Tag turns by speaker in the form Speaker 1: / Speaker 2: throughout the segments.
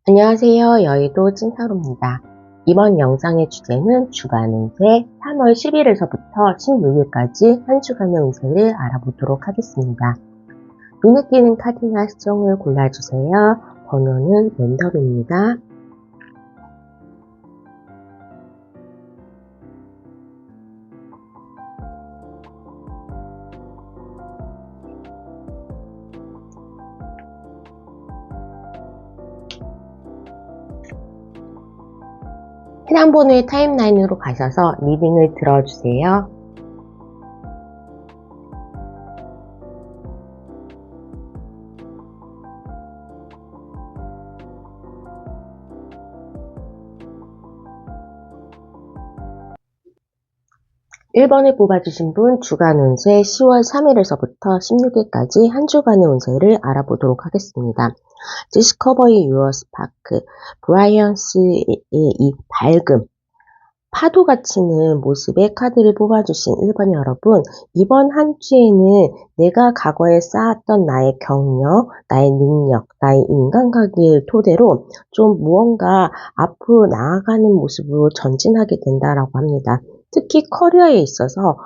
Speaker 1: 안녕하세요. 여의도 찐타로입니다. 이번 영상의 주제는 주간 운세 3월 10일에서부터 16일까지 한 주간의 운세를 알아보도록 하겠습니다. 눈에 띄는 카드나 수정을 골라주세요. 번호는 랜덤입니다. 해당 번호의 타임라인으로 가셔서 리딩을 들어주세요. (1) 번을 뽑아주신 분 주간 운세 10월 3일에서부터 16일까지 한 주간의 운세를 알아보도록 하겠습니다. 디스커버 유어 스파크, 브라이언스의 이 밝음, 파도가 치는 모습의 카드를 뽑아주신 1번 여러분, 이번 한 주에는 내가 과거에 쌓았던 나의 경력, 나의 능력, 나의 인간관계를 토대로 좀 무언가 앞으로 나아가는 모습으로 전진하게 된다라고 합니다. 특히 커리어에 있어서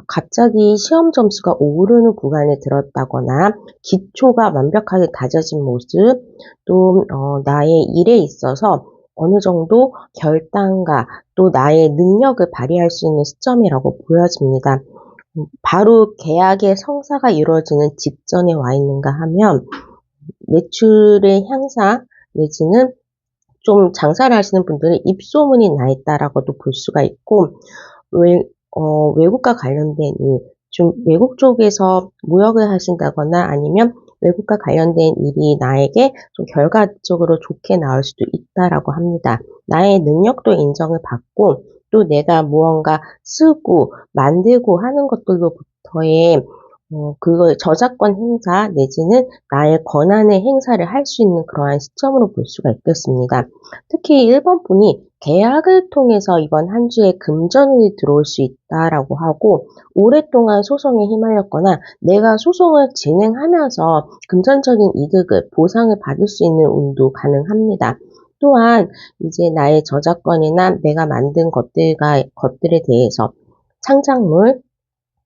Speaker 1: 갑자기 시험 점수가 오르는 구간에 들었다거나 기초가 완벽하게 다져진 모습, 또 나의 일에 있어서 어느 정도 결단과 또 나의 능력을 발휘할 수 있는 시점이라고 보여집니다. 바로 계약의 성사가 이루어지는 직전에 와 있는가 하면 매출의 향상 내지는 좀 장사를 하시는 분들은 입소문이 나 있다라고도 볼 수가 있고, 외국과 관련된 일, 좀 외국 쪽에서 무역을 하신다거나 아니면 외국과 관련된 일이 나에게 좀 결과적으로 좋게 나올 수도 있다라고 합니다. 나의 능력도 인정을 받고 또 내가 무언가 쓰고 만들고 하는 것들로부터의 그거의 저작권 행사 내지는 나의 권한의 행사를 할 수 있는 그러한 시점으로 볼 수가 있겠습니다. 특히 1번 분이 계약을 통해서 이번 한 주에 금전운이 들어올 수 있다라고 하고, 오랫동안 소송에 휘말렸거나 내가 소송을 진행하면서 금전적인 이득을 보상을 받을 수 있는 운도 가능합니다. 또한 이제 나의 저작권이나 내가 만든 것들에 대해서 창작물,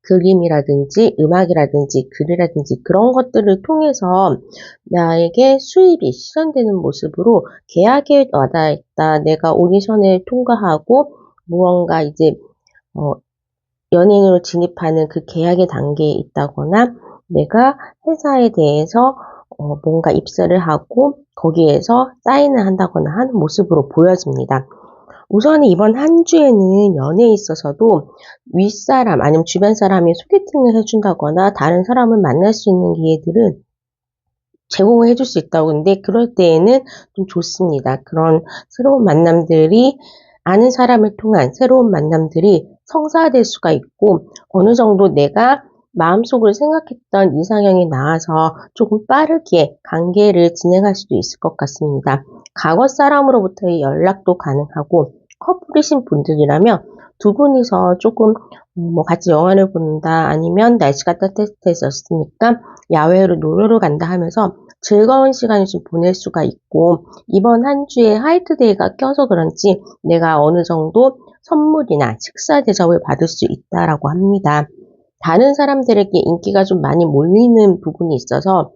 Speaker 1: 그림이라든지 음악이라든지 글이라든지 그런 것들을 통해서 나에게 수입이 실현되는 모습으로 계약에 와닿았다. 내가 오디션을 통과하고 무언가 이제 연예인으로 진입하는 그 계약의 단계에 있다거나 내가 회사에 대해서 뭔가 입사를 하고 거기에서 사인을 한다거나 하는 모습으로 보여집니다. 우선 이번 한 주에는 연애에 있어서도 윗사람 아니면 주변 사람이 소개팅을 해준다거나 다른 사람을 만날 수 있는 기회들을 제공을 해줄 수 있다고. 근데 그럴 때에는 좀 좋습니다. 그런 새로운 만남들이, 아는 사람을 통한 새로운 만남들이 성사될 수가 있고, 어느 정도 내가 마음속으로 생각했던 이상형이 나와서 조금 빠르게 관계를 진행할 수도 있을 것 같습니다. 과거 사람으로부터의 연락도 가능하고, 커플이신 분들이라면 두 분이서 조금 같이 영화를 본다, 아니면 날씨가 따뜻해졌으니까 야외로 놀러 간다 하면서 즐거운 시간을 좀 보낼 수가 있고, 이번 한 주에 화이트데이가 껴서 그런지 내가 어느 정도 선물이나 식사 대접을 받을 수 있다라고 합니다. 다른 사람들에게 인기가 좀 많이 몰리는 부분이 있어서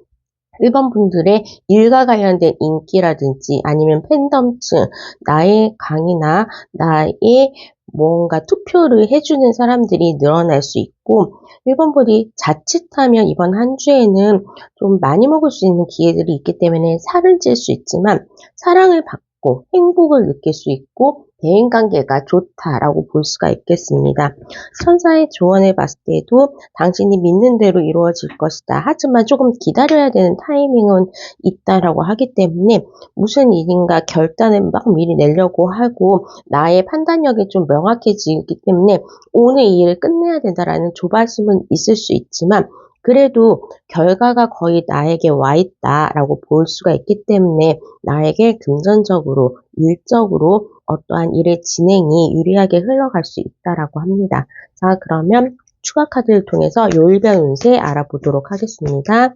Speaker 1: 1번 분들의 일과 관련된 인기라든지 아니면 팬덤층, 나의 강의나 나의 뭔가 투표를 해주는 사람들이 늘어날 수 있고, 1번 분이 자칫하면 이번 한 주에는 좀 많이 먹을 수 있는 기회들이 있기 때문에 살을 찔 수 있지만 사랑을 받고 행복을 느낄 수 있고 대인관계가 좋다라고 볼 수가 있겠습니다. 천사의 조언을 봤을 때도 당신이 믿는 대로 이루어질 것이다. 하지만 조금 기다려야 되는 타이밍은 있다라고 하기 때문에 무슨 일인가 결단을 막 미리 내려고 하고 나의 판단력이 좀 명확해지기 때문에 오늘 이 일을 끝내야 된다라는 조바심은 있을 수 있지만 그래도 결과가 거의 나에게 와 있다라고 볼 수가 있기 때문에 나에게 금전적으로, 일적으로 어떠한 일의 진행이 유리하게 흘러갈 수 있다라고 합니다. 자, 그러면 추가 카드를 통해서 요일별 운세 알아보도록 하겠습니다.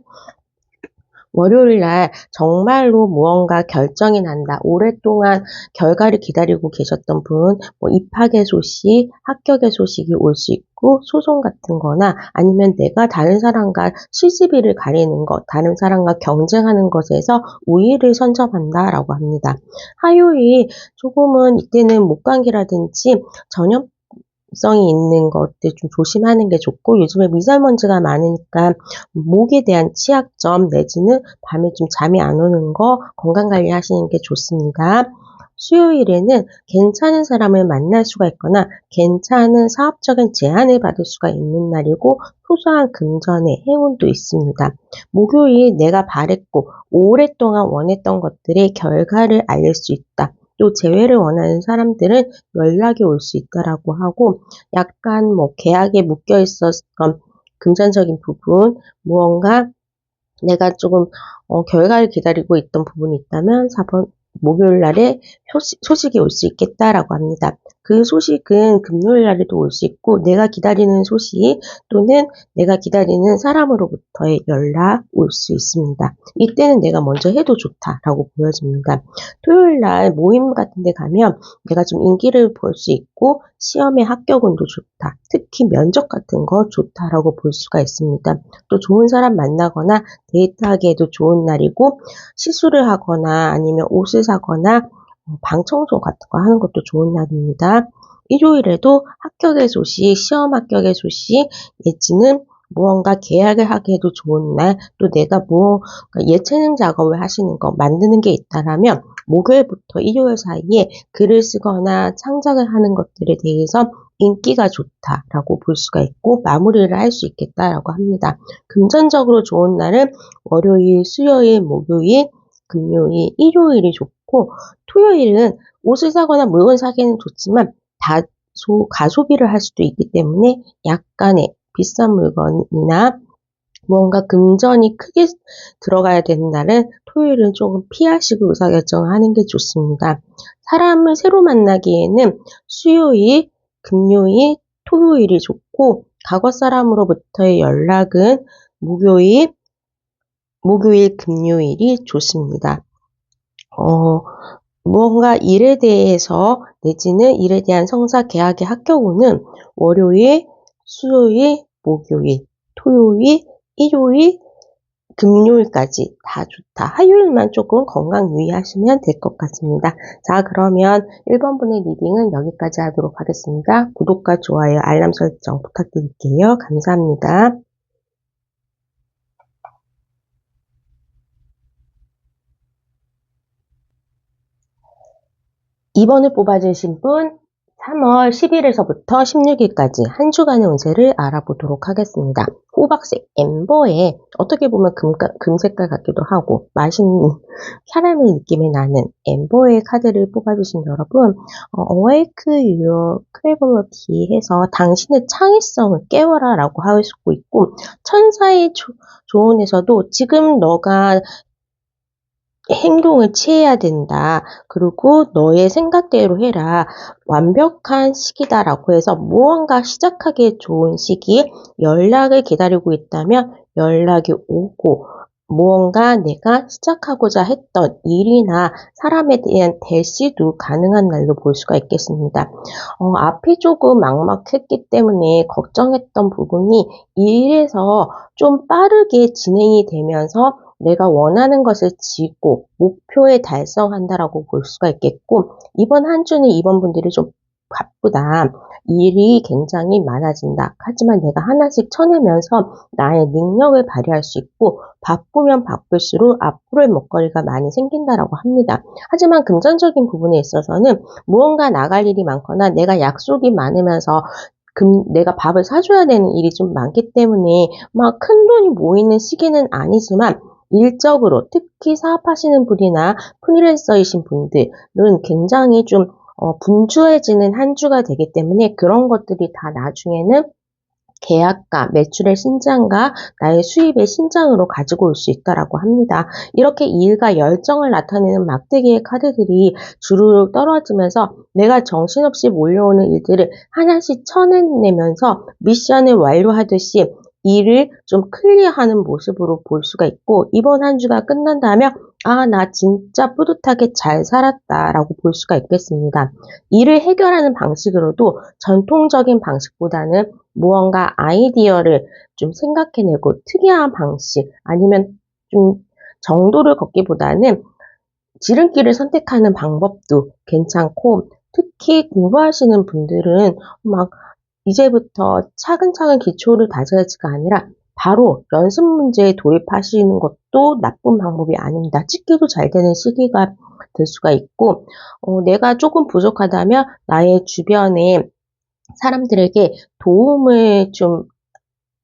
Speaker 1: 월요일 날 정말로 무언가 결정이 난다. 오랫동안 결과를 기다리고 계셨던 분, 뭐 입학의 소식, 합격의 소식이 올 수 있고 소송 같은 거나 아니면 내가 다른 사람과 시시비를 가리는 것, 다른 사람과 경쟁하는 것에서 우위를 선점한다라고 합니다. 화요일 조금은 이때는 목감기라든지 전염 성이 있는 것들 좀 조심하는 게 좋고 요즘에 미세먼지가 많으니까 목에 대한 치약점 내지는 밤에 좀 잠이 안 오는 거 건강관리 하시는 게 좋습니다. 수요일에는 괜찮은 사람을 만날 수가 있거나 괜찮은 사업적인 제안을 받을 수가 있는 날이고 소소한 금전의 행운도 있습니다. 목요일 내가 바랬고 오랫동안 원했던 것들의 결과를 알릴 수 있다. 또 재회를 원하는 사람들은 연락이 올 수 있다라고 하고 약간 뭐 계약에 묶여 있었던 금전적인 부분, 무언가 내가 조금 결과를 기다리고 있던 부분이 있다면 4번 목요일 날에 소식이 올 수 있겠다라고 합니다. 그 소식은 금요일 날에도 올 수 있고 내가 기다리는 소식 또는 내가 기다리는 사람으로부터의 연락 올 수 있습니다. 이때는 내가 먼저 해도 좋다라고 보여집니다. 토요일 날 모임 같은 데 가면 내가 좀 인기를 볼 수 있고 시험에 합격운도 좋다. 특히 면접 같은 거 좋다라고 볼 수가 있습니다. 또 좋은 사람 만나거나 데이트하기에도 좋은 날이고 시술을 하거나 아니면 옷을 사거나 방 청소 같은 거 하는 것도 좋은 날입니다. 일요일에도 합격의 소식, 시험 합격의 소식, 내지는 무언가 계약을 하기에도 좋은 날, 또 내가 예체능 작업을 하시는 거, 만드는 게 있다라면 목요일부터 일요일 사이에 글을 쓰거나 창작을 하는 것들에 대해서 인기가 좋다라고 볼 수가 있고 마무리를 할 수 있겠다라고 합니다. 금전적으로 좋은 날은 월요일, 수요일, 목요일, 금요일, 일요일이 좋고 토요일은 옷을 사거나 물건 사기는 좋지만 다소 가소비를 할 수도 있기 때문에 약간의 비싼 물건이나 무언가 금전이 크게 들어가야 되는 날은 토요일은 조금 피하시고 의사결정을 하는 게 좋습니다. 사람을 새로 만나기에는 수요일, 금요일, 토요일이 좋고 과거 사람으로부터의 연락은 목요일, 금요일이 좋습니다. 무언가 일에 대해서 내지는 일에 대한 성사 계약의 합격운은 월요일, 수요일, 목요일, 토요일, 일요일, 금요일까지 다 좋다. 화요일만 조금 건강 유의하시면 될 것 같습니다. 자, 그러면 1번분의 리딩은 여기까지 하도록 하겠습니다. 구독과 좋아요, 알람 설정 부탁드릴게요. 감사합니다. 2번을 뽑아주신 분 3월 10일에서부터 16일까지 한 주간의 운세를 알아보도록 하겠습니다. 호박색 엠버에 어떻게 보면 금색깔 같기도 하고 맛있는 캐러멜 느낌이 나는 엠버의 카드를 뽑아주신 여러분 Awake Your Creativity 해서 당신의 창의성을 깨워라 라고 할 수 있고 천사의 조언에서도 지금 너가 행동을 취해야 된다. 그리고 너의 생각대로 해라. 완벽한 시기다라고 해서 무언가 시작하기에 좋은 시기, 연락을 기다리고 있다면 연락이 오고 무언가 내가 시작하고자 했던 일이나 사람에 대한 대시도 가능한 날로 볼 수가 있겠습니다. 앞이 조금 막막했기 때문에 걱정했던 부분이 일에서 좀 빠르게 진행이 되면서 내가 원하는 것을 짓고 목표에 달성한다라고 볼 수가 있겠고 이번 한 주는 이번 분들이 좀 바쁘다. 일이 굉장히 많아진다. 하지만 내가 하나씩 쳐내면서 나의 능력을 발휘할 수 있고 바쁘면 바쁠수록 앞으로의 먹거리가 많이 생긴다라고 합니다. 하지만 금전적인 부분에 있어서는 무언가 나갈 일이 많거나 내가 약속이 많으면서 내가 밥을 사줘야 되는 일이 좀 많기 때문에 막 큰 돈이 모이는 시기는 아니지만 일적으로 특히 사업하시는 분이나 프리랜서이신 분들은 굉장히 좀 분주해지는 한 주가 되기 때문에 그런 것들이 다 나중에는 계약과 매출의 신장과 나의 수입의 신장으로 가지고 올 수 있다라고 합니다. 이렇게 일과 열정을 나타내는 막대기의 카드들이 주르륵 떨어지면서 내가 정신없이 몰려오는 일들을 하나씩 쳐내면서 미션을 완료하듯이 일을 좀 클리어하는 모습으로 볼 수가 있고, 이번 한 주가 끝난다면 나 진짜 뿌듯하게 잘 살았다라고 볼 수가 있겠습니다. 일을 해결하는 방식으로도 전통적인 방식보다는 무언가 아이디어를 좀 생각해내고 특이한 방식, 아니면 좀 정도를 걷기보다는 지름길을 선택하는 방법도 괜찮고, 특히 공부하시는 분들은 막 이제부터 차근차근 기초를 다져야지가 아니라 바로 연습 문제에 돌입하시는 것도 나쁜 방법이 아닙니다. 찍기도 잘 되는 시기가 될 수가 있고, 내가 조금 부족하다면 나의 주변에 사람들에게 도움을 좀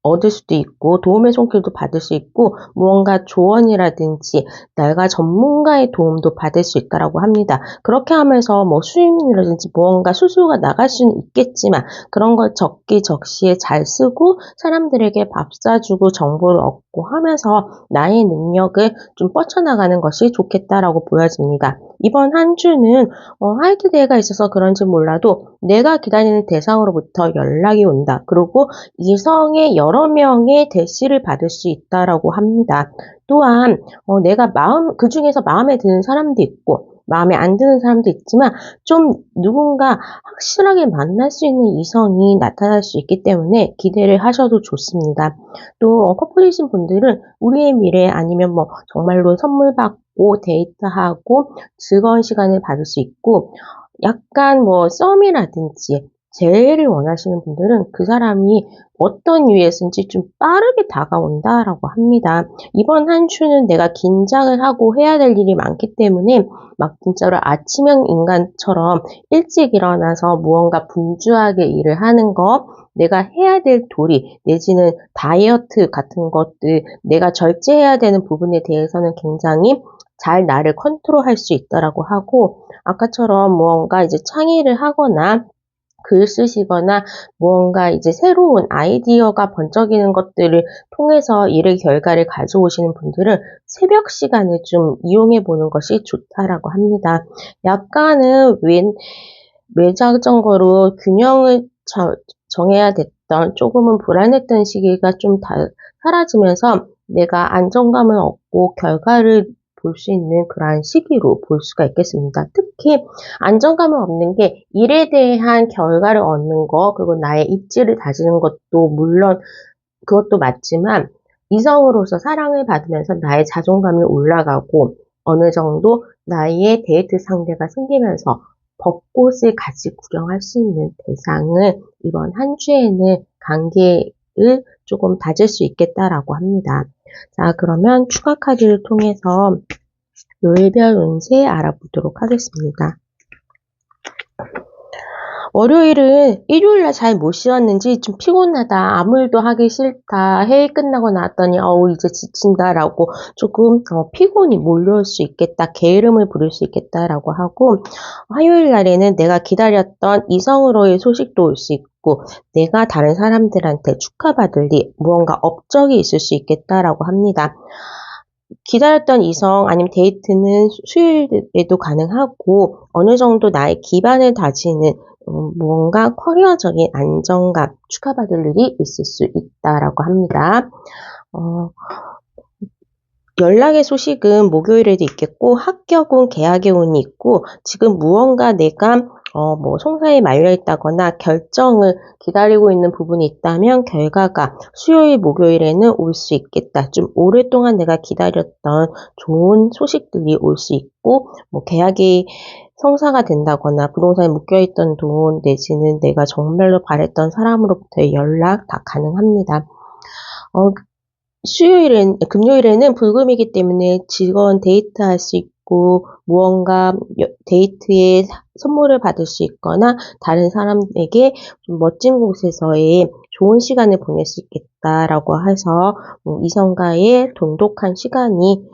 Speaker 1: 얻을 수도 있고, 도움의 손길도 받을 수 있고, 무언가 조언이라든지 내가 전문가의 도움도 받을 수 있다라고 합니다. 그렇게 하면서 뭐 수입이라든지 무언가 수수가 나갈 수는 있겠지만, 그런 걸 적기적시에 잘 쓰고 사람들에게 밥 사주고 정보를 얻고 하면서 나의 능력을 좀 뻗쳐나가는 것이 좋겠다라고 보여집니다. 이번 한 주는 화이트데이가 있어서 그런지 몰라도 내가 기다리는 대상으로부터 연락이 온다. 그리고 이성의 여러 명의 대시를 받을 수 있다라고 합니다. 또한 내가 그 중에서 마음에 드는 사람도 있고 마음에 안 드는 사람도 있지만, 좀 누군가 확실하게 만날 수 있는 이성이 나타날 수 있기 때문에 기대를 하셔도 좋습니다. 또 커플이신 분들은 우리의 미래, 아니면 뭐 정말로 선물 받고 데이트하고 즐거운 시간을 받을 수 있고, 약간 뭐 썸이라든지 재회를 원하시는 분들은 그 사람이 어떤 이유에서인지 좀 빠르게 다가온다라고 합니다. 이번 한 주는 내가 긴장을 하고 해야 될 일이 많기 때문에 막 진짜로 아침형 인간처럼 일찍 일어나서 무언가 분주하게 일을 하는 것, 내가 해야 될 도리 내지는 다이어트 같은 것들, 내가 절제해야 되는 부분에 대해서는 굉장히 잘 나를 컨트롤할 수 있다라고 하고, 아까처럼 무언가 이제 창의를 하거나 글 쓰시거나 무언가 이제 새로운 아이디어가 번쩍이는 것들을 통해서 일의 결과를 가져오시는 분들은 새벽 시간을 좀 이용해 보는 것이 좋다라고 합니다. 약간은 외자적으로 균형을 정해야 됐던, 조금은 불안했던 시기가 좀 사라지면서 내가 안정감을 얻고 결과를 볼 수 있는 그러한 시기로 볼 수가 있겠습니다. 특히 안정감을 얻는 게 일에 대한 결과를 얻는 거, 그리고 나의 입지를 다지는 것도 물론 그것도 맞지만, 이성으로서 사랑을 받으면서 나의 자존감이 올라가고 어느 정도 나의 데이트 상대가 생기면서 벚꽃을 같이 구경할 수 있는 대상을 이번 한 주에는 관계를 조금 다질 수 있겠다라고 합니다. 자, 그러면 추가 카드를 통해서 요일별 운세 알아보도록 하겠습니다. 월요일은 일요일날 잘 못 쉬었는지 좀 피곤하다, 아무 일도 하기 싫다, 회의 끝나고 나왔더니 이제 지친다라고 조금 피곤이 몰려올 수 있겠다, 게으름을 부릴 수 있겠다라고 하고, 화요일 날에는 내가 기다렸던 이성으로의 소식도 올 수 있고, 내가 다른 사람들한테 축하받을 일, 무언가 업적이 있을 수 있겠다라고 합니다. 기다렸던 이성 아니면 데이트는 수요일에도 가능하고, 어느 정도 나의 기반을 다지는 무언가 커리어적인 안정감, 축하받을 일이 있을 수 있다라고 합니다. 연락의 소식은 목요일에도 있겠고, 합격운, 계약의 운이 있고, 지금 무언가 내가 송사에 말려있다거나 결정을 기다리고 있는 부분이 있다면 결과가 수요일, 목요일에는 올 수 있겠다. 좀 오랫동안 내가 기다렸던 좋은 소식들이 올 수 있고, 계약이 성사가 된다거나 부동산에 묶여있던 돈 내지는 내가 정말로 바랬던 사람으로부터의 연락 다 가능합니다. 금요일에는 불금이기 때문에 즐거운 데이트할 수 있고, 무언가 데이트에 선물을 받을 수 있거나 다른 사람에게 좀 멋진 곳에서의 좋은 시간을 보낼 수 있겠다라고 해서 이성과의 돈독한 시간이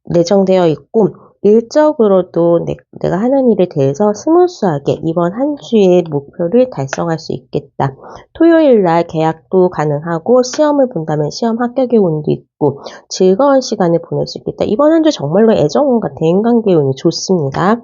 Speaker 1: 내정되어 있고, 일적으로도 내가 하는 일에 대해서 스무스하게 이번 한 주의 목표를 달성할 수 있겠다. 토요일 날 계약도 가능하고, 시험을 본다면 시험 합격의 운도 있고, 즐거운 시간을 보낼 수 있겠다. 이번 한 주 정말로 애정운과 대인관계 운이 좋습니다.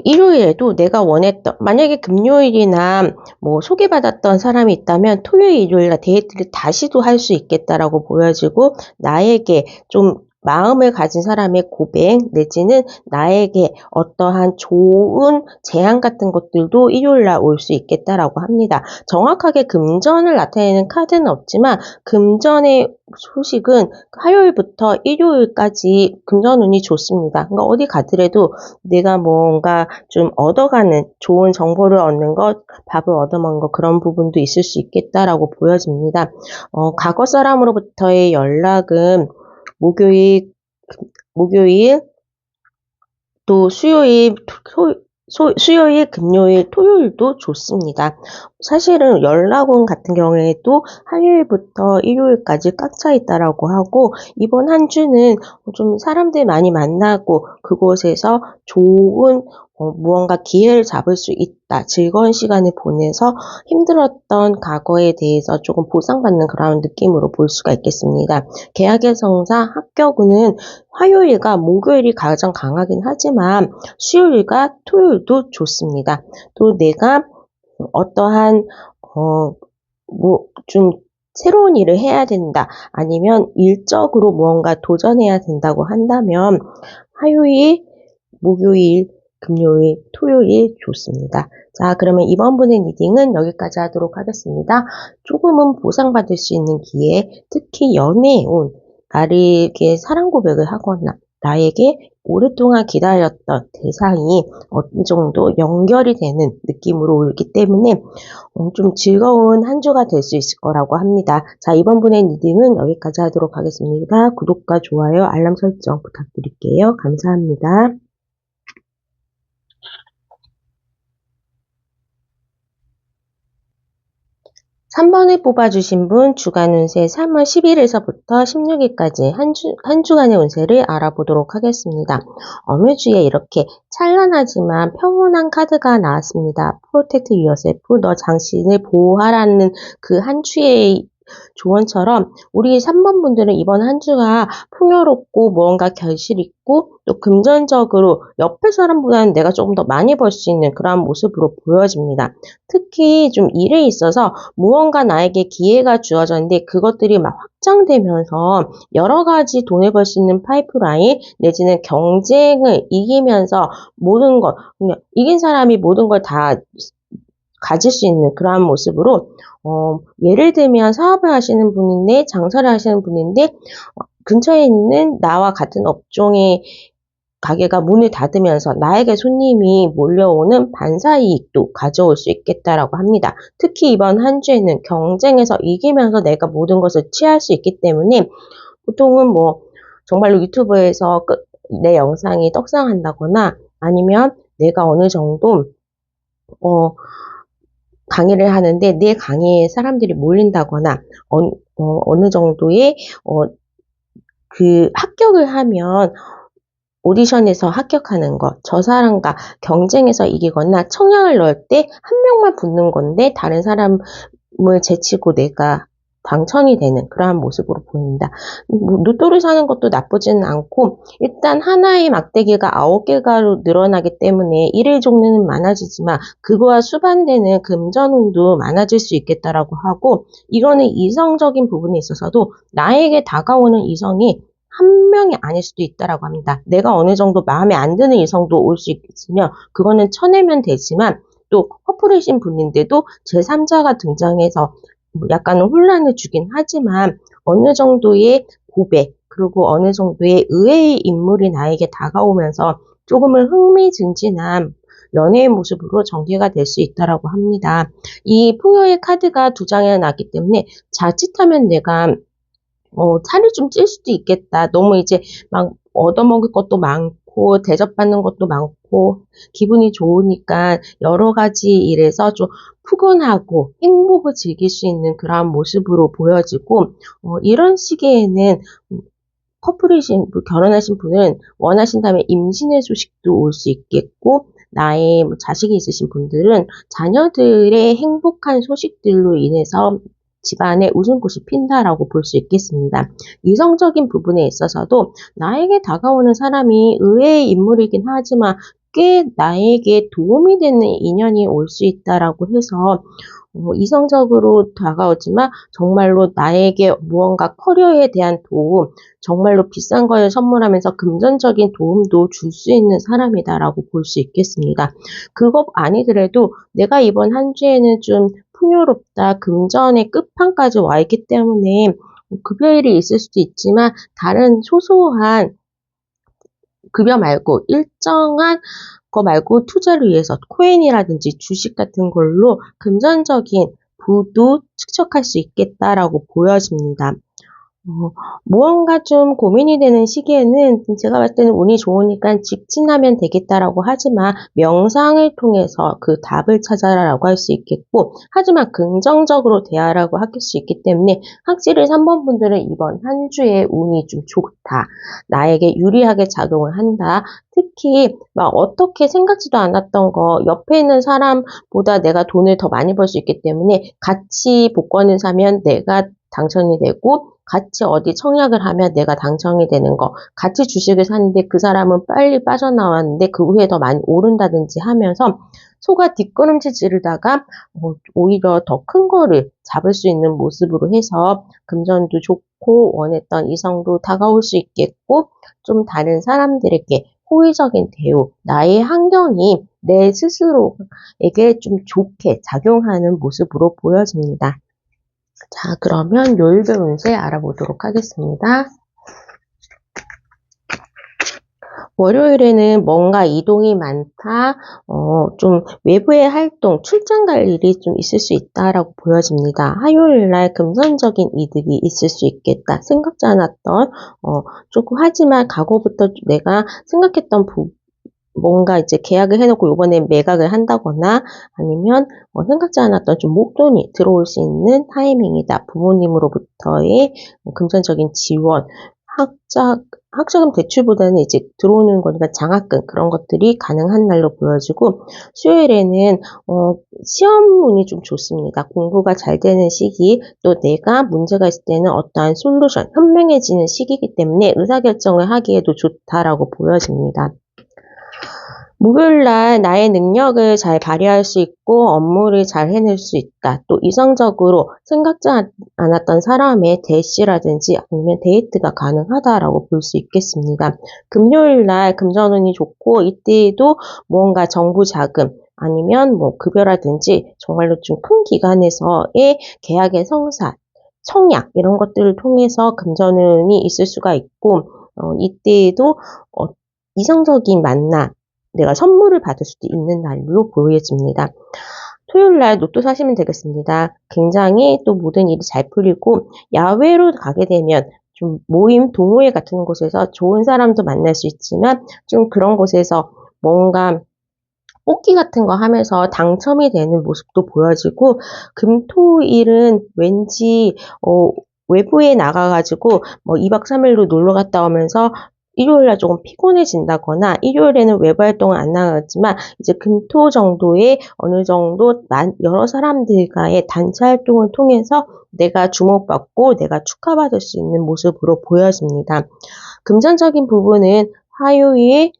Speaker 1: 일요일에도 내가 원했던, 만약에 금요일이나 뭐 소개받았던 사람이 있다면 토요일, 일요일 날 데이트를 다시도 할 수 있겠다라고 보여지고, 나에게 좀 마음을 가진 사람의 고백 내지는 나에게 어떠한 좋은 제안 같은 것들도 일요일 날 올 수 있겠다라고 합니다. 정확하게 금전을 나타내는 카드는 없지만 금전의 소식은 화요일부터 일요일까지 금전운이 좋습니다. 그러니까 어디 가더라도 내가 뭔가 좀 얻어가는, 좋은 정보를 얻는 것, 밥을 얻어먹는 것, 그런 부분도 있을 수 있겠다라고 보여집니다. 과거 사람으로부터의 연락은 목요일, 목요일, 또 수요일, 수요일, 금요일, 토요일도 좋습니다. 사실은 연락원 같은 경우에도 화요일부터 일요일까지 꽉 차 있다라고 하고, 이번 한 주는 좀 사람들 많이 만나고 그곳에서 좋은 무언가 기회를 잡을 수 있다. 즐거운 시간을 보내서 힘들었던 과거에 대해서 조금 보상받는 그런 느낌으로 볼 수가 있겠습니다. 계약의 성사, 합격은 화요일과 목요일이 가장 강하긴 하지만 수요일과 토요일도 좋습니다. 또 내가 어떠한 좀 새로운 일을 해야 된다, 아니면 일적으로 무언가 도전해야 된다고 한다면 화요일, 목요일, 금요일, 토요일 좋습니다. 자, 그러면 이번 분의 리딩은 여기까지 하도록 하겠습니다. 조금은 보상받을 수 있는 기회, 특히 연애에 온, 나에게 사랑 고백을 하거나 나에게 오랫동안 기다렸던 대상이 어느 정도 연결이 되는 느낌으로 오기 때문에 좀 즐거운 한 주가 될 수 있을 거라고 합니다. 자, 이번 분의 리딩은 여기까지 하도록 하겠습니다. 구독과 좋아요, 알람 설정 부탁드릴게요. 감사합니다. 3번을 뽑아주신 분 주간 운세 3월 10일에서부터 16일까지 한 주간의 운세를 알아보도록 하겠습니다. 어느 주에 이렇게 찬란하지만 평온한 카드가 나왔습니다. Protect yourself, 너 자신을 보호하라는 그 한 주의 조언처럼 우리 3번 분들은 이번 한 주가 풍요롭고 무언가 결실 있고 또 금전적으로 옆에 사람보다는 내가 조금 더 많이 벌 수 있는 그러한 모습으로 보여집니다. 특히 좀 일에 있어서 무언가 나에게 기회가 주어졌는데 그것들이 막 확장되면서 여러 가지 돈을 벌 수 있는 파이프라인 내지는 경쟁을 이기면서 모든 것, 그냥 이긴 사람이 모든 걸 다 가질 수 있는 그러한 모습으로 예를 들면 사업을 하시는 분인데 장사를 하시는 분인데 근처에 있는 나와 같은 업종의 가게가 문을 닫으면서 나에게 손님이 몰려오는 반사이익도 가져올 수 있겠다라고 합니다. 특히 이번 한 주에는 경쟁에서 이기면서 내가 모든 것을 취할 수 있기 때문에 보통은 뭐 정말로 유튜브에서 내 영상이 떡상한다거나 아니면 내가 어느 정도 강의를 하는데 내 강의에 사람들이 몰린다거나 어느 정도의 그 합격을 하면 오디션에서 합격하는 것, 저 사람과 경쟁에서 이기거나 청약을 넣을 때 한 명만 붙는 건데 다른 사람을 제치고 내가 당첨이 되는 그러한 모습으로 보입니다. 로또를 사는 것도 나쁘지는 않고 일단 하나의 막대기가 9개가 늘어나기 때문에 일의 종류는 많아지지만 그거와 수반되는 금전운도 많아질 수 있겠다라고 하고, 이거는 이성적인 부분에 있어서도 나에게 다가오는 이성이 한 명이 아닐 수도 있다라고 합니다. 내가 어느 정도 마음에 안 드는 이성도 올 수 있으면 그거는 쳐내면 되지만 또 커플이신 분인데도 제3자가 등장해서 약간은 혼란을 주긴 하지만 어느 정도의 고백 그리고 어느 정도의 의외의 인물이 나에게 다가오면서 조금은 흥미진진한 연애의 모습으로 전개가 될 수 있다라고 합니다. 이 풍요의 카드가 2장이나 나왔기 때문에 자칫하면 내가 살이 좀 찔 수도 있겠다. 너무 이제 막 얻어먹을 것도 많고 대접받는 것도 많고 기분이 좋으니까 여러 가지 일에서 좀 푸근하고 행복을 즐길 수 있는 그러한 모습으로 보여지고, 이런 시기에는 결혼하신 분은 원하신다면 임신의 소식도 올 수 있겠고, 나의 자식이 있으신 분들은 자녀들의 행복한 소식들로 인해서 집안에 웃음꽃이 핀다라고 볼 수 있겠습니다. 이성적인 부분에 있어서도 나에게 다가오는 사람이 의외의 인물이긴 하지만 꽤 나에게 도움이 되는 인연이 올 수 있다라고 해서 이성적으로 다가오지만 정말로 나에게 무언가 커리어에 대한 도움, 정말로 비싼 걸 선물하면서 금전적인 도움도 줄 수 있는 사람이다라고 볼 수 있겠습니다. 그것 아니더라도 내가 이번 한 주에는 좀 풍요롭다, 금전의 끝판까지 와 있기 때문에 급여일이 있을 수도 있지만 다른 소소한 급여 말고 일정한 거 말고 투자를 위해서 코인이라든지 주식 같은 걸로 금전적인 부도 축적할 수 있겠다라고 보여집니다. 무언가 좀 고민이 되는 시기에는 제가 봤을 때는 운이 좋으니까 직진하면 되겠다라고 하지만 명상을 통해서 그 답을 찾아라라고 할 수 있겠고, 하지만 긍정적으로 대하라고 할 수 있기 때문에 확실히 3번 분들은 이번 한 주에 운이 좀 좋다. 나에게 유리하게 작용을 한다. 특히 막 어떻게 생각지도 않았던 거, 옆에 있는 사람보다 내가 돈을 더 많이 벌 수 있기 때문에 같이 복권을 사면 내가 당첨이 되고, 같이 어디 청약을 하면 내가 당첨이 되는 거, 같이 주식을 샀는데 그 사람은 빨리 빠져나왔는데 그 후에 더 많이 오른다든지 하면서 소가 뒷걸음질 지르다가 오히려 더 큰 거를 잡을 수 있는 모습으로 해서 금전도 좋고 원했던 이성도 다가올 수 있겠고, 좀 다른 사람들에게 호의적인 대우, 나의 환경이 내 스스로에게 좀 좋게 작용하는 모습으로 보여집니다. 자, 그러면 요일별 운세 알아보도록 하겠습니다. 월요일에는 뭔가 이동이 많다, 좀 외부의 활동, 출장 갈 일이 좀 있을 수 있다라고 보여집니다. 화요일날 금전적인 이득이 있을 수 있겠다. 생각지 않았던, 조금 하지만 과거부터 내가 생각했던 뭔가 이제 계약을 해놓고 이번에 매각을 한다거나 아니면 생각지 않았던 좀 목돈이 들어올 수 있는 타이밍이다. 부모님으로부터의 금전적인 지원, 학자금 대출보다는 이제 들어오는 거니까 장학금 그런 것들이 가능한 날로 보여지고, 수요일에는 시험운이 좀 좋습니다. 공부가 잘 되는 시기, 또 내가 문제가 있을 때는 어떠한 솔루션, 현명해지는 시기이기 때문에 의사결정을 하기에도 좋다라고 보여집니다. 목요일날 나의 능력을 잘 발휘할 수 있고 업무를 잘 해낼 수 있다. 또 이성적으로 생각지 않았던 사람의 대시라든지 아니면 데이트가 가능하다라고 볼 수 있겠습니다. 금요일날 금전운이 좋고 이때에도 무언가 정부 자금 아니면 뭐 급여라든지 정말로 좀 큰 기관에서의 계약의 성사, 청약 이런 것들을 통해서 금전운이 있을 수가 있고, 이때에도 이성적인 만남, 내가 선물을 받을 수도 있는 날로 보여집니다. 토요일날 로또 사시면 되겠습니다. 굉장히 또 모든 일이 잘 풀리고, 야외로 가게 되면 좀 모임, 동호회 같은 곳에서 좋은 사람도 만날 수 있지만 좀 그런 곳에서 뭔가 뽑기 같은 거 하면서 당첨이 되는 모습도 보여지고, 금토일은 왠지 외부에 나가가지고 뭐 2박 3일로 놀러 갔다 오면서 일요일날 조금 피곤해진다거나, 일요일에는 외부 활동을 안 나갔지만 이제 금토 정도의 어느 정도 여러 사람들과의 단체 활동을 통해서 내가 주목받고 내가 축하받을 수 있는 모습으로 보여집니다. 금전적인 부분은 화요일,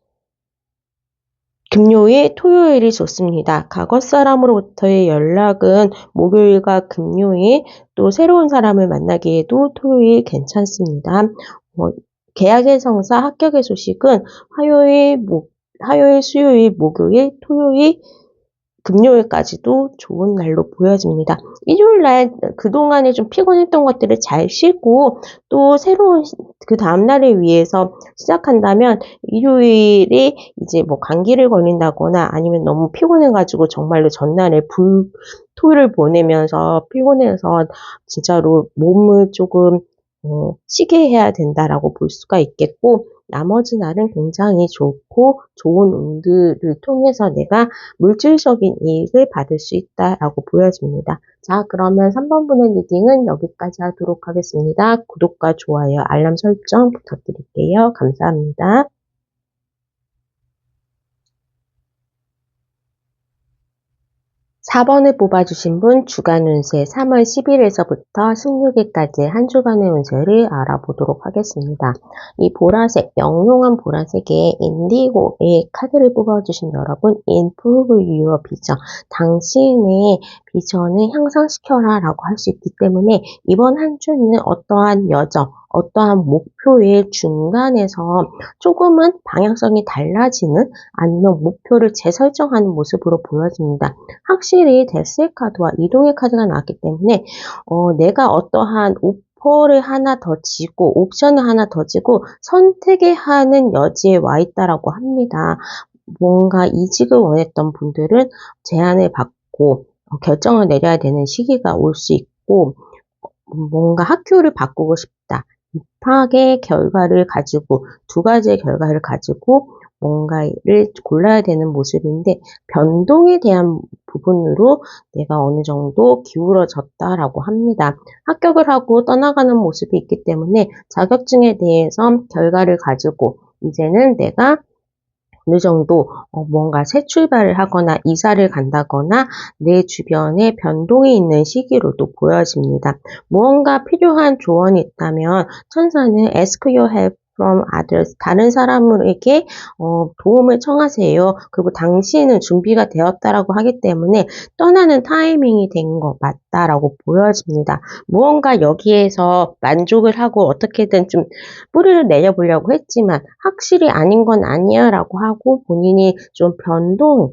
Speaker 1: 금요일, 토요일이 좋습니다. 과거 사람으로부터의 연락은 목요일과 금요일, 또 새로운 사람을 만나기에도 토요일 괜찮습니다. 계약의 성사, 합격의 소식은 화요일, 수요일, 목요일, 토요일, 금요일까지도 좋은 날로 보여집니다. 일요일날 그동안에 좀 피곤했던 것들을 잘 쉬고 또 새로운 그 다음날을 위해서 시작한다면, 일요일에 이제 뭐 감기를 걸린다거나 아니면 너무 피곤해가지고 정말로 전날에 불토를 보내면서 피곤해서 진짜로 몸을 조금 쉬게 해야 된다라고 볼 수가 있겠고, 나머지 날은 굉장히 좋고 좋은 운들을 통해서 내가 물질적인 이익을 받을 수 있다라고 보여집니다. 자, 그러면 3번 분의 리딩은 여기까지 하도록 하겠습니다. 구독과 좋아요, 알람 설정 부탁드릴게요. 감사합니다. 4번을 뽑아주신 분 주간 운세 3월 10일에서부터 16일까지 한 주간의 운세를 알아보도록 하겠습니다. 이 보라색, 영롱한 보라색의 인디고의 카드를 뽑아주신 여러분, Improve Your Vision, 당신의 비전을 향상시켜라 라고 할 수 있기 때문에 이번 한 주는 어떠한 여정, 어떠한 목표의 중간에서 조금은 방향성이 달라지는 아니면 목표를 재설정하는 모습으로 보여집니다. 확실히 데스의 카드와 이동의 카드가 나왔기 때문에 내가 어떠한 오퍼를 하나 더 지고 옵션을 하나 더 지고 선택을 하는 여지에 와 있다라고 합니다. 뭔가 이직을 원했던 분들은 제안을 받고 결정을 내려야 되는 시기가 올 수 있고 뭔가 학교를 바꾸고 싶다. 입학의 결과를 가지고 두 가지의 결과를 가지고 뭔가를 골라야 되는 모습인데 변동에 대한 부분으로 내가 어느 정도 기울어졌다라고 합니다. 합격을 하고 떠나가는 모습이 있기 때문에 자격증에 대해서 결과를 가지고 이제는 내가 어느 정도 뭔가 새 출발을 하거나 이사를 간다거나 내 주변에 변동이 있는 시기로도 보여집니다. 무언가 필요한 조언이 있다면 천사는 ask your help from others, 다른 사람에게 도움을 청하세요. 그리고 당신은 준비가 되었다라고 하기 때문에 떠나는 타이밍이 된 것 맞다라고 보여집니다. 무언가 여기에서 만족을 하고 어떻게든 좀 뿌리를 내려보려고 했지만 확실히 아닌 건 아니야 라고 하고 본인이 좀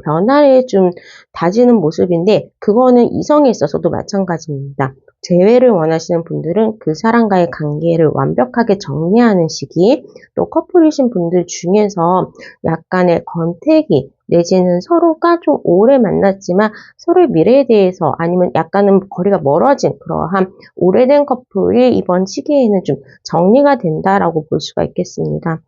Speaker 1: 변화를 좀 다지는 모습인데 그거는 이성에 있어서도 마찬가지입니다. 재회를 원하시는 분들은 그 사람과의 관계를 완벽하게 정리하는 시기, 또 커플이신 분들 중에서 약간의 권태기 내지는 서로가 좀 오래 만났지만 서로의 미래에 대해서 아니면 약간은 거리가 멀어진 그러한 오래된 커플이 이번 시기에는 좀 정리가 된다라고 볼 수가 있겠습니다.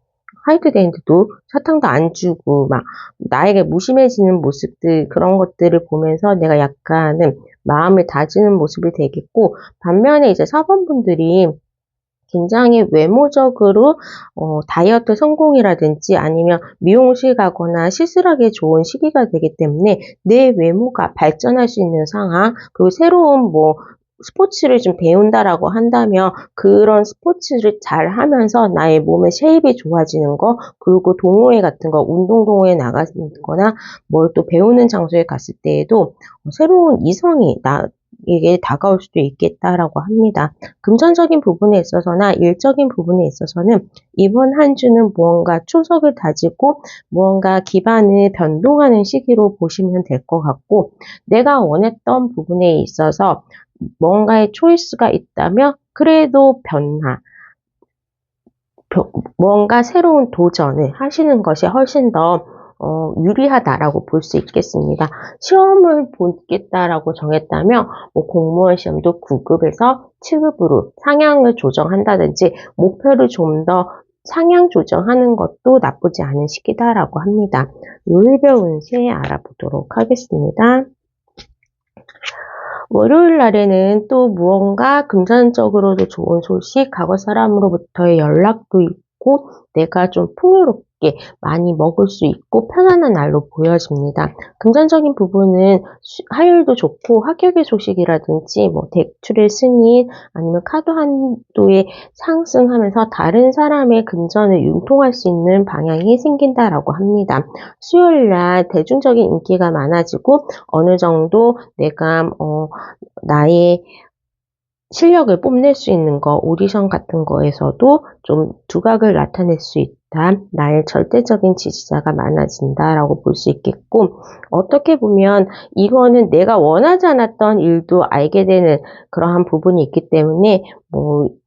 Speaker 1: 화이트데이도 사탕도 안 주고 막 나에게 무심해지는 모습들 그런 것들을 보면서 내가 약간은 마음을 다지는 모습이 되겠고 반면에 이제 4번 분들이 굉장히 외모적으로 다이어트 성공이라든지 아니면 미용실 가거나 시술하기 좋은 시기가 되기 때문에 내 외모가 발전할 수 있는 상황 그리고 새로운 스포츠를 좀 배운다라고 한다면 그런 스포츠를 잘 하면서 나의 몸의 쉐입이 좋아지는 거 그리고 동호회 같은 거 운동 동호회 나가거나 뭘 또 배우는 장소에 갔을 때에도 새로운 이성이 이게 다가올 수도 있겠다라고 합니다. 금전적인 부분에 있어서나 일적인 부분에 있어서는 이번 한 주는 무언가 초석을 다지고 무언가 기반을 변동하는 시기로 보시면 될 것 같고 내가 원했던 부분에 있어서 뭔가의 초이스가 있다면 그래도 뭔가 새로운 도전을 하시는 것이 훨씬 더 유리하다라고 볼 수 있겠습니다. 시험을 보겠다라고 정했다면 공무원 시험도 9급에서 7급으로 상향을 조정한다든지 목표를 좀 더 상향 조정하는 것도 나쁘지 않은 시기다라고 합니다. 요일별 운세 알아보도록 하겠습니다. 월요일 날에는 또 무언가 금전적으로도 좋은 소식, 과거 사람으로부터의 연락도 있고 내가 좀 풍요롭게 많이 먹을 수 있고 편안한 날로 보여집니다. 금전적인 부분은 화요일도 좋고 합격의 소식이라든지 대출의 승인 아니면 카드 한도의 상승하면서 다른 사람의 금전을 융통할 수 있는 방향이 생긴다라고 합니다. 수요일 날 대중적인 인기가 많아지고 어느 정도 내가 나의 실력을 뽐낼 수 있는 거, 오디션 같은 거에서도 좀 두각을 나타낼 수 있다. 나의 절대적인 지지자가 많아진다라고 볼 수 있겠고 어떻게 보면 이거는 내가 원하지 않았던 일도 알게 되는 그러한 부분이 있기 때문에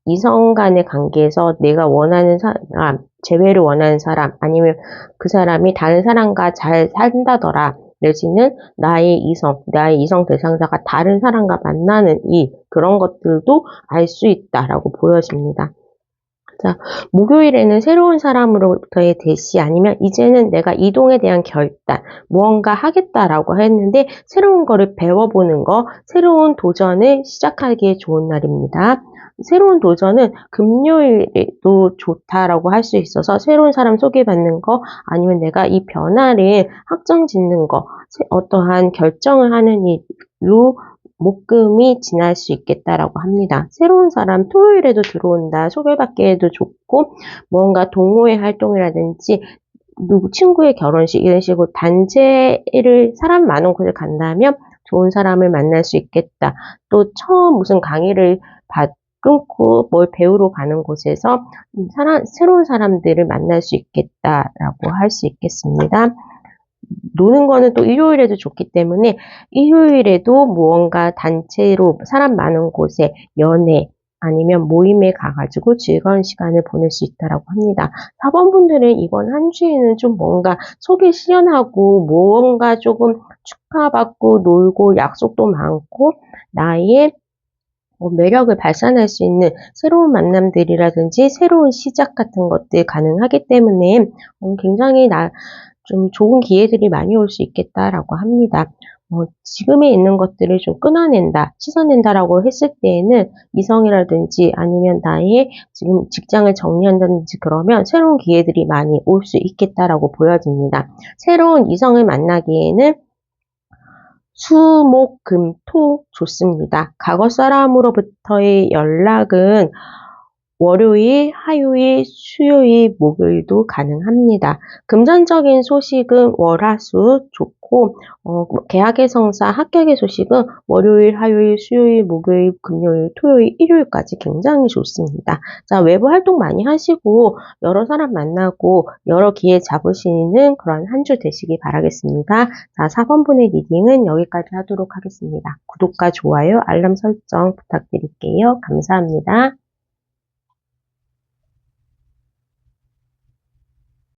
Speaker 1: 이성 간의 관계에서 내가 원하는 사람, 재회를 원하는 사람 아니면 그 사람이 다른 사람과 잘 산다더라. 내지는 나의 이성 대상자가 다른 사람과 만나는 그런 것들도 알 수 있다라고 보여집니다. 자, 목요일에는 새로운 사람으로부터의 대시 아니면 이제는 내가 이동에 대한 결단, 무언가 하겠다라고 했는데 새로운 거를 배워보는 거, 새로운 도전을 시작하기에 좋은 날입니다. 새로운 도전은 금요일에도 좋다라고 할 수 있어서 새로운 사람 소개받는 거 아니면 내가 이 변화를 확정 짓는 거, 어떠한 결정을 하는 일로 목금이 지날 수 있겠다라고 합니다. 새로운 사람 토요일에도 들어온다. 소개받기에도 좋고 뭔가 동호회 활동이라든지 누구 친구의 결혼식 이런 식으로 단체를 사람 많은 곳에 간다면 좋은 사람을 만날 수 있겠다. 또 처음 무슨 강의를 끊고 뭘 배우러 가는 곳에서 새로운 사람들을 만날 수 있겠다라고 할 수 있겠습니다. 노는 거는 또 일요일에도 좋기 때문에 일요일에도 무언가 단체로 사람 많은 곳에 연애 아니면 모임에 가가지고 즐거운 시간을 보낼 수 있다라고 합니다. 4번 분들은 이번 한 주에는 좀 뭔가 속이 시원하고 무언가 조금 축하받고 놀고 약속도 많고 나의 매력을 발산할 수 있는 새로운 만남들이라든지 새로운 시작 같은 것들 가능하기 때문에 굉장히 좀 좋은 기회들이 많이 올 수 있겠다라고 합니다. 지금에 있는 것들을 좀 끊어낸다, 씻어낸다라고 했을 때에는 이성이라든지 아니면 나의 지금 직장을 정리한다든지 그러면 새로운 기회들이 많이 올 수 있겠다라고 보여집니다. 새로운 이성을 만나기에는 수, 목, 금, 토 좋습니다. 과거 사람으로부터의 연락은 월요일, 화요일, 수요일, 목요일도 가능합니다. 금전적인 소식은 월, 화, 수 좋고 계약의 성사, 합격의 소식은 월요일, 화요일, 수요일, 목요일, 금요일, 토요일, 일요일까지 굉장히 좋습니다. 자, 외부 활동 많이 하시고 여러 사람 만나고 여러 기회 잡으시는 그런 한 주 되시기 바라겠습니다. 자, 4번 분의 리딩은 여기까지 하도록 하겠습니다. 구독과 좋아요, 알람 설정 부탁드릴게요. 감사합니다.